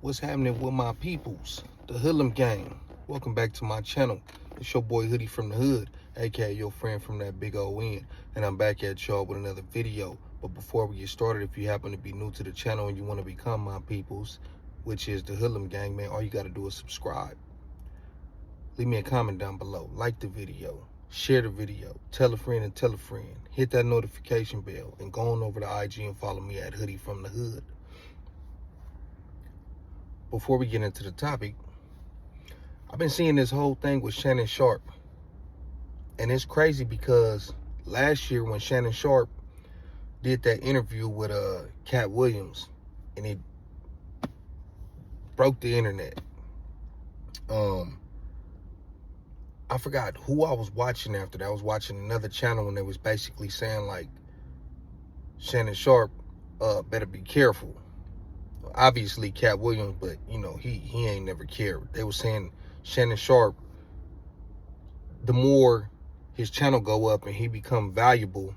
What's happening with my peoples? The Hoodlum Gang. Welcome back to my channel. It's your boy Hoodie from the Hood, aka your friend from that big old end. And I'm back at y'all with another video. But before we get started, if you happen to be new to the channel and you want to become my peoples, which is the Hoodlum Gang, man, all you got to do is subscribe. Leave me a comment down below. Like the video. Share the video. Tell a friend and tell a friend. Hit that notification bell. And go on over to IG and follow me at Hoodie from the Hood. Before we get into the topic, I've been seeing this whole thing with Shannon Sharpe. And it's crazy because last year when Shannon Sharpe did that interview with Cat Williams, and it broke the internet. I forgot who I was watching after that. I was watching another channel and they was basically saying like Shannon Sharpe better be careful. Obviously Cat Williams, but you know, he ain't never cared. They were saying Shannon Sharpe, the more his channel go up and he become valuable,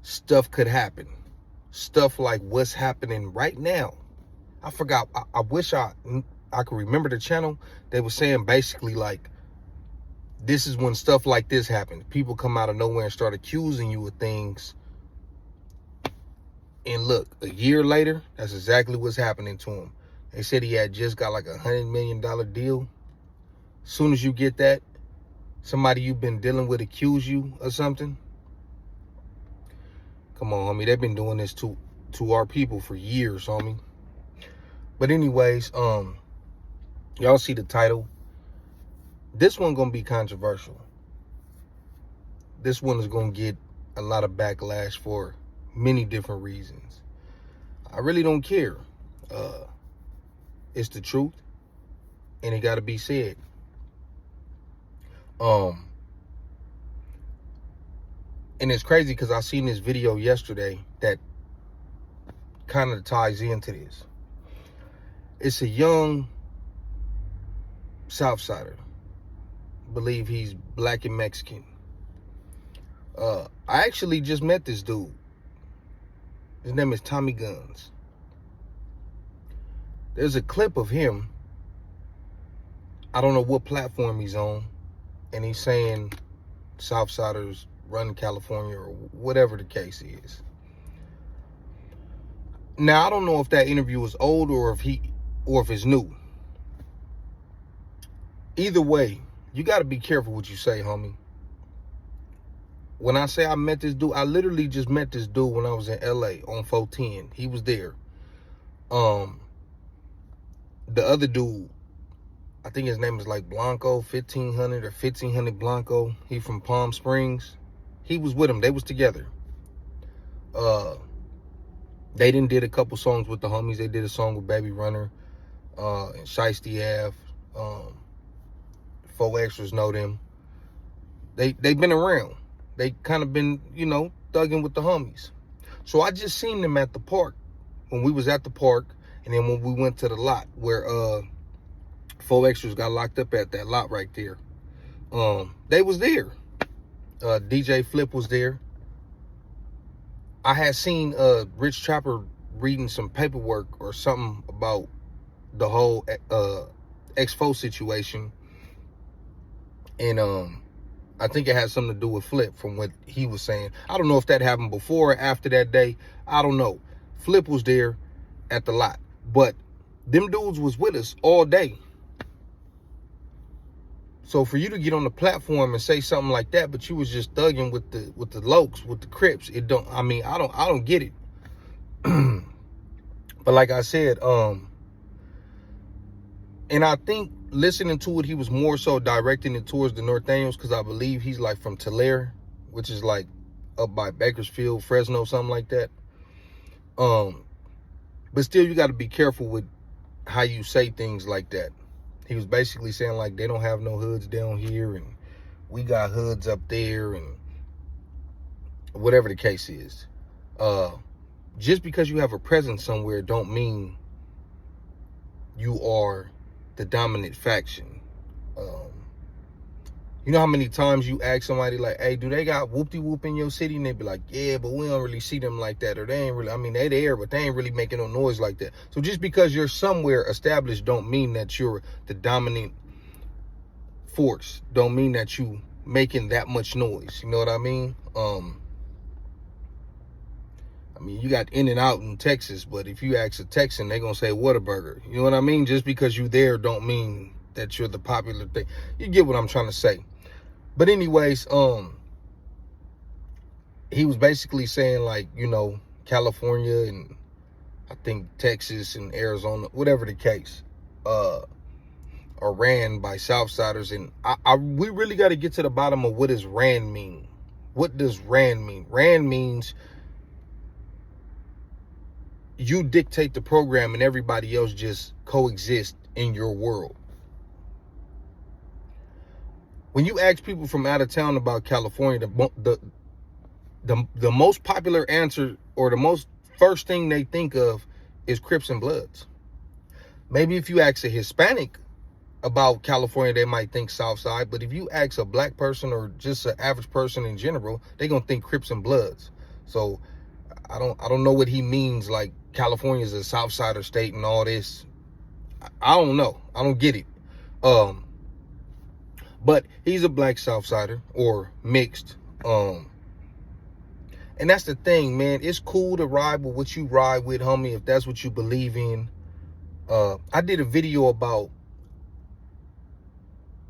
stuff could happen. Stuff like what's happening right now. I forgot. I wish I could remember the channel. They were saying basically like, this is when stuff like this happens. People come out of nowhere and start accusing you of things. And look, a year later, that's exactly what's happening to him. They said he had just got like $100 million deal. As soon as you get that, somebody you've been dealing with accuse you of something. Come on, homie. They've been doing this to our people for years, homie. But anyways, y'all see the title. This one gonna be controversial. This one is gonna get a lot of backlash for many different reasons. I really don't care. It's the truth, and it got to be said. And it's crazy because I seen this video yesterday that kind of ties into this. It's a young Southsider. I believe he's black and Mexican. I actually just met this dude. His name is Tommy Guns. There's a clip of him. I don't know what platform he's on. And he's saying Southsiders run California or whatever the case is. Now, I don't know if that interview is old or if it's new. Either way, you got to be careful what you say, homie. When I say I met this dude, I literally just met this dude when I was in LA on 410. He was there. The other dude, I think his name is like Blanco, 1500 or 1500 Blanco. He from Palm Springs. He was with him. They was together. They did a couple songs with the homies. They did a song with Baby Runner and Shiesty Ave. 4 Extras know them. They've been around. They kind of been, you know, thugging with the homies. So I just seen them at the park when we was at the park. And then when we went to the lot where 4 Extras got locked up at that lot right there. They was there. DJ Flip was there. I had seen Rich Chopper reading some paperwork or something about the whole X4 situation. And I think it had something to do with Flip from what he was saying. I don't know if that happened before or after that day. I don't know. Flip was there at the lot. But them dudes was with us all day. So for you to get on the platform and say something like that, but you was just thugging with the Lokes, with the Crips, I don't get it. But like I said, and I think listening to it, he was more so directing it towards the North Daniels, because I believe he's like from Tulare, which is like up by Bakersfield, Fresno, something like that. But still, you got to be careful with how you say things like that. He was basically saying like they don't have no hoods down here and we got hoods up there and whatever the case is. Just because you have a presence somewhere don't mean you are the dominant faction. You know how many times you ask somebody like, hey, do they got whoop-de-whoop in your city? And they be like, yeah, but we don't really see them like that. Or they ain't really, I mean, they there, but they ain't really making no noise like that. So just because you're somewhere established don't mean that you're the dominant force. Don't mean that you making that much noise. You know what I mean? You got In-N-Out in Texas, but if you ask a Texan, they're going to say Whataburger. You know what I mean? Just because you there don't mean that you're the popular thing. You get what I'm trying to say. But anyways, he was basically saying, like, you know, California and I think Texas and Arizona, whatever the case, are ran by Southsiders. And we really got to get to the bottom of what does ran mean. What does ran mean? Ran means you dictate the program and everybody else just coexist in your world. When you ask people from out of town about California, the most popular answer or the most first thing they think of is Crips and Bloods. Maybe if you ask a Hispanic about California, they might think Southside. But if you ask a black person or just an average person in general, they're gonna think Crips and Bloods. So I don't know what he means, like California is a Southsider state and all this. I don't know. I don't get it. But he's a black Southsider or mixed. And that's the thing, man. It's cool to ride with what you ride with, homie, if that's what you believe in. I did a video about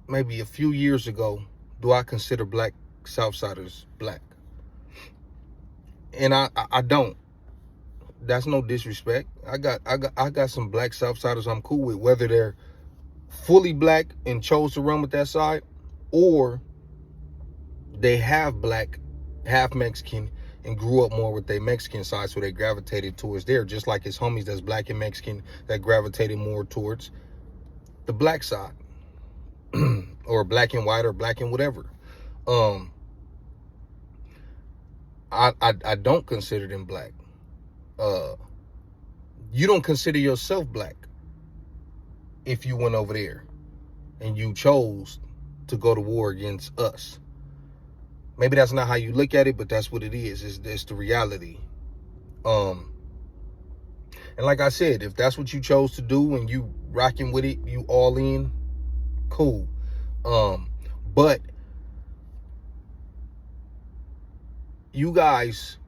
maybe a few years ago. Do I consider black Southsiders black? And I don't. That's no disrespect. I got some black Southsiders I'm cool with, whether they're fully black and chose to run with that side, or they have black, half Mexican, and grew up more with their Mexican side, so they gravitated towards there, just like his homies that's black and Mexican that gravitated more towards the black side, or black and white, or black and whatever. I don't consider them black. You don't consider yourself black if you went over there and you chose to go to war against us. Maybe that's not how you look at it, but that's what it is. It's the reality. And like I said, if that's what you chose to do and you rocking with it, you all in, cool. But you guys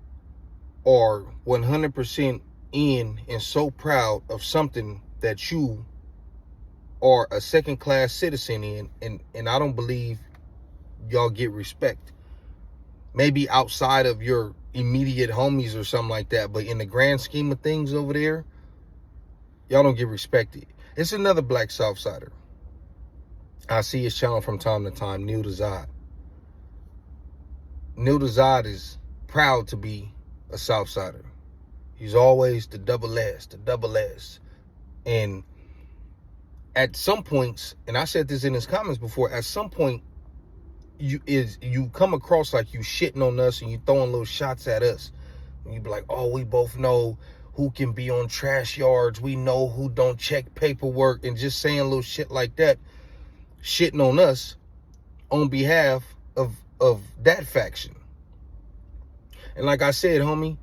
are 100% in and so proud of something that you are a second-class citizen in, and I don't believe y'all get respect. Maybe outside of your immediate homies or something like that, but in the grand scheme of things over there, y'all don't get respected. It's another black Southsider. I see his channel from time to time, Neil Dazad. Neil Dazad is proud to be a Southsider. He's always the double S. And at some points, and I said this in his comments before, at some point, you come across like you shitting on us and you throwing little shots at us. And you be like, oh, we both know who can be on trash yards. We know who don't check paperwork, and just saying little shit like that, shitting on us on behalf of that faction. And like I said, homie,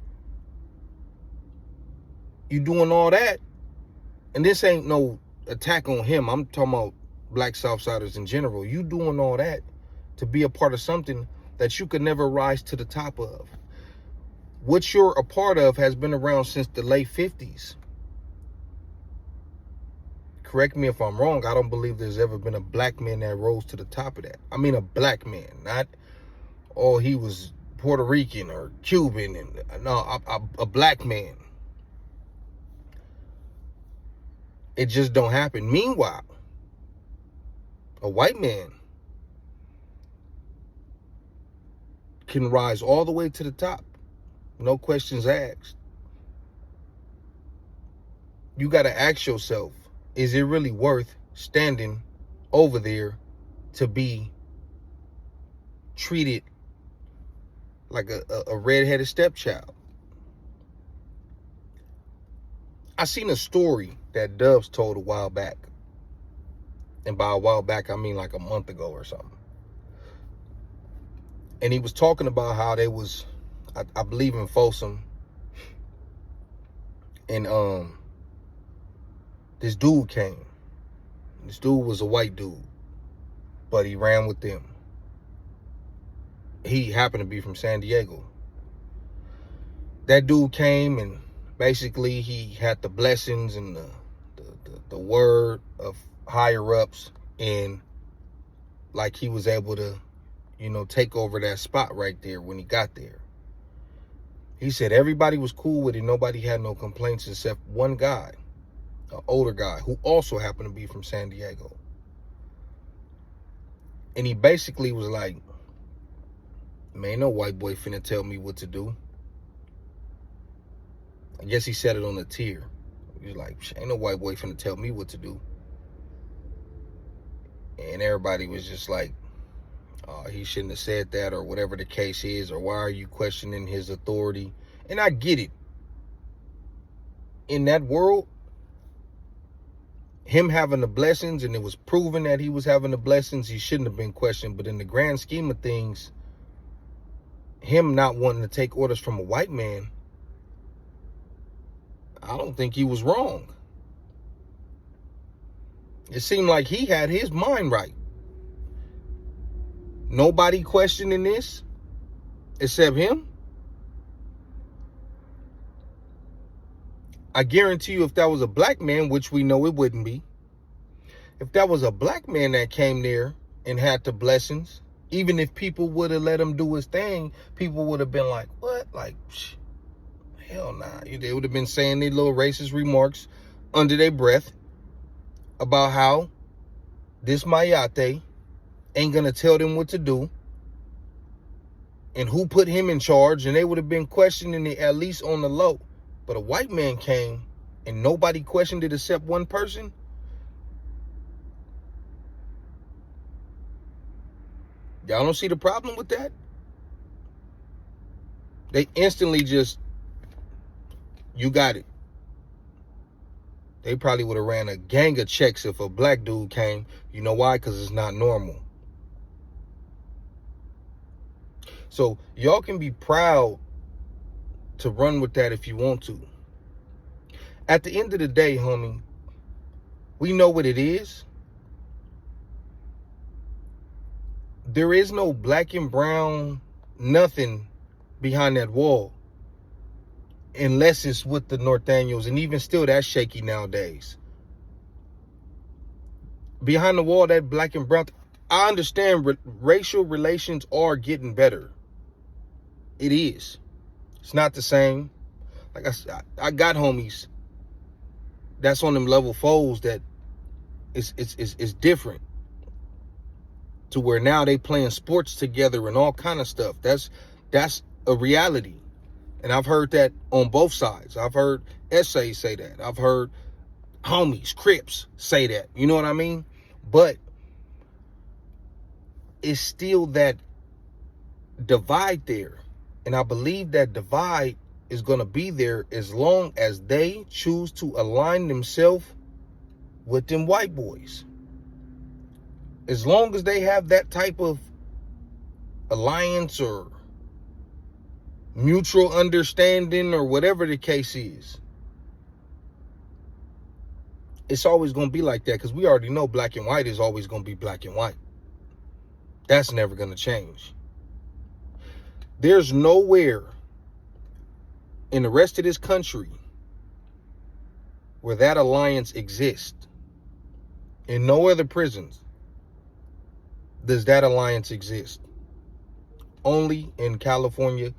you doing all that, and this ain't no attack on him. I'm talking about black Southsiders in general. You doing all that to be a part of something that you could never rise to the top of. What you're a part of has been around since the late 50s. Correct me if I'm wrong. I don't believe there's ever been a black man that rose to the top of that. I mean, a black man, not, oh, he was Puerto Rican or Cuban. And no, a black man. It just don't happen. Meanwhile, a white man can rise all the way to the top. No questions asked. You got to ask yourself, is it really worth standing over there to be treated like a redheaded stepchild? I seen a story that Dubs told a while back. And by a while back, I mean like a month ago or something. And he was talking about how they was, I believe in Folsom, and this dude came. This dude was a white dude, but he ran with them. He happened to be from San Diego. That dude came, and basically he had the blessings and the word of higher ups, and like he was able to, take over that spot right there when he got there. He said everybody was cool with it. Nobody had no complaints except one guy, an older guy, who also happened to be from San Diego. And he basically was like, man, ain't no white boy finna tell me what to do. I guess he said it on a tier. He was like, ain't no white boy finna tell me what to do. And everybody was just like, he shouldn't have said that, or whatever the case is, or why are you questioning his authority? And I get it. In that world, him having the blessings, and it was proven that he was having the blessings, he shouldn't have been questioned. But in the grand scheme of things, him not wanting to take orders from a white man, I don't think he was wrong. It seemed like he had his mind right. Nobody questioning this except him. I guarantee you, if that was a black man, which we know it wouldn't be, if that was a black man that came there and had the blessings, even if people would have let him do his thing, people would have been like, what? Like, hell nah. They would have been saying their little racist remarks under their breath about how this Mayate ain't gonna tell them what to do and who put him in charge, and they would have been questioning it at least on the low. But a white man came and nobody questioned it except one person. Y'all don't see the problem with that? They instantly just, you got it. They probably would have ran a gang of checks if a black dude came. You know why? Because it's not normal. So y'all can be proud to run with that if you want to. At the end of the day, homie, we know what it is. There is no black and brown nothing behind that wall, unless it's with the Northaniels, and even still, that's shaky nowadays. Behind the wall, that black and brown, I understand racial relations are getting better. It is. It's not the same. Like I got homies that's on them level foes that it's different, to where now they playing sports together and all kind of stuff. That's a reality. And I've heard that on both sides. I've heard essays say that. I've heard homies, Crips say that. You know what I mean? But it's still that divide there. And I believe that divide is going to be there as long as they choose to align themselves with them white boys. As long as they have that type of alliance or mutual understanding or whatever the case is, it's always going to be like that, because we already know black and white is always going to be black and white. That's never going to change. There's nowhere in the rest of this country where that alliance exists. In no other prisons does that alliance exist. Only in California,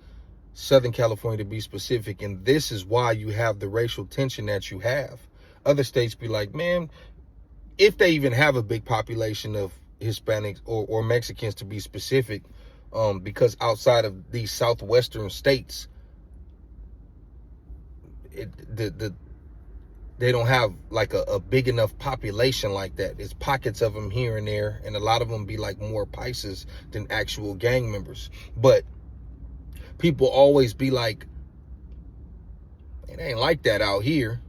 Southern California to be specific. And this is why you have the racial tension that you have. Other states be like, man, if they even have a big population of Hispanics or Mexicans to be specific, because outside of these southwestern states, they don't have like a big enough population like that. It's pockets of them here and there, and a lot of them be like more Pisces than actual gang members. But people always be like, it ain't like that out here.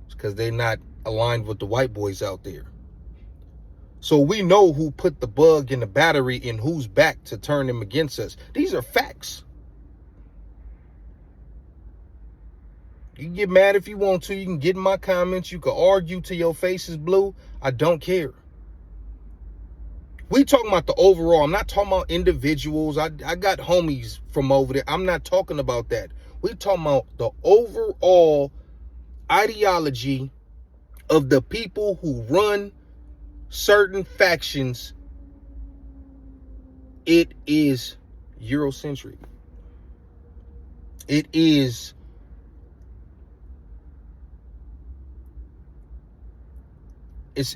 It's because they're not aligned with the white boys out there. So we know who put the bug in the battery in whose back to turn them against us. These are facts. You can get mad if you want to. You can get in my comments. You can argue till your face is blue. I don't care. We talking about the overall. I'm not talking about individuals. I got homies from over there. I'm not talking about that. We talking about the overall ideology of the people who run certain factions. It is Eurocentric. It is it's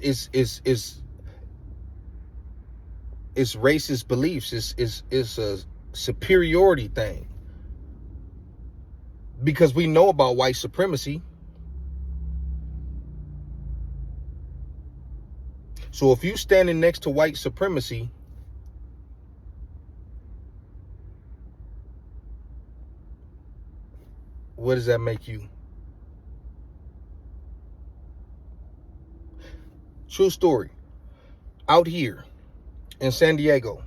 racist beliefs. It's a superiority thing. Because we know about white supremacy. So if you standing next to white supremacy, what does that make you? True story. Out here in San Diego,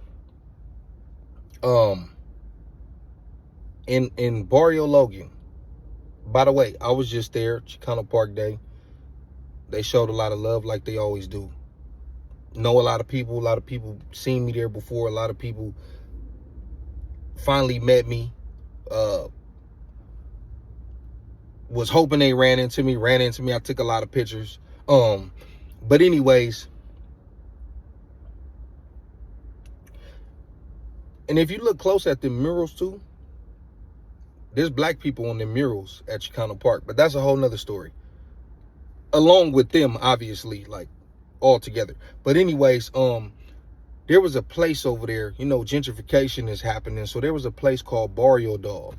in Barrio Logan. By the way, I was just there, Chicano Park Day. They showed a lot of love like they always do. Know a lot of people seen me there before. A lot of people finally met me. Was hoping they ran into me. I took a lot of pictures. But anyways, and if you look close at the murals too, there's black people on the murals at Chicano Park, but that's a whole nother story. Along with them, obviously, like all together. But anyways, there was a place over there, you know, gentrification is happening. So there was a place called Barrio Dog.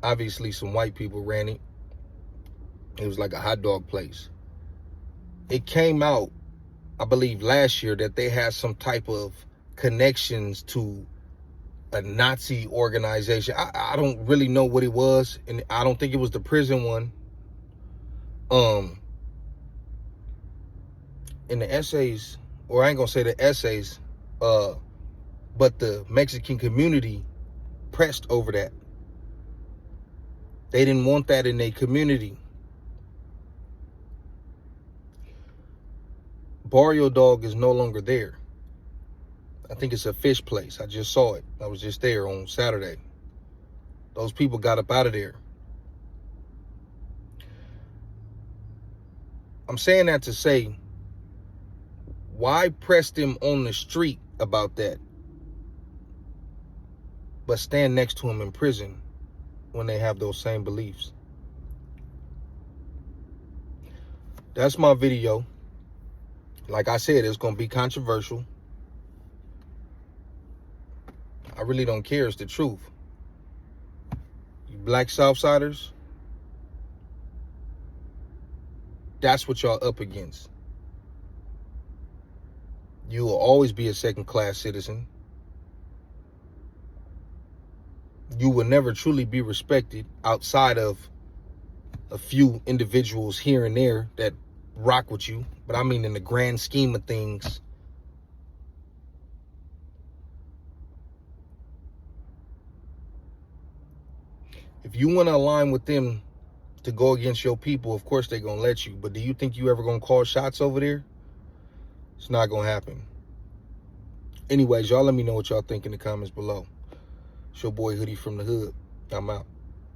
Obviously, some white people ran it. It was like a hot dog place. It came out, I believe, last year that they had some type of connections to a Nazi organization. I don't really know what it was, and I don't think it was the prison one. In the essays, or I ain't gonna say the essays, but the Mexican community pressed over that. They didn't want that in their community. Barrio Dog is no longer there. I think it's a fish place. I just saw it. I was just there on Saturday. Those people got up out of there. I'm saying that to say, why press them on the street about that, but stand next to them in prison when they have those same beliefs? That's my video. Like I said, it's going to be controversial. I really don't care. It's the truth. You black Southsiders, that's what y'all up against. You will always be a second-class citizen. You will never truly be respected outside of a few individuals here and there that rock with you. But I mean, in the grand scheme of things, if you want to align with them to go against your people, of course they're going to let you. But do you think you ever going to call shots over there? It's not going to happen. Anyways, y'all let me know what y'all think in the comments below. It's your boy Hoodie from the Hood. I'm out.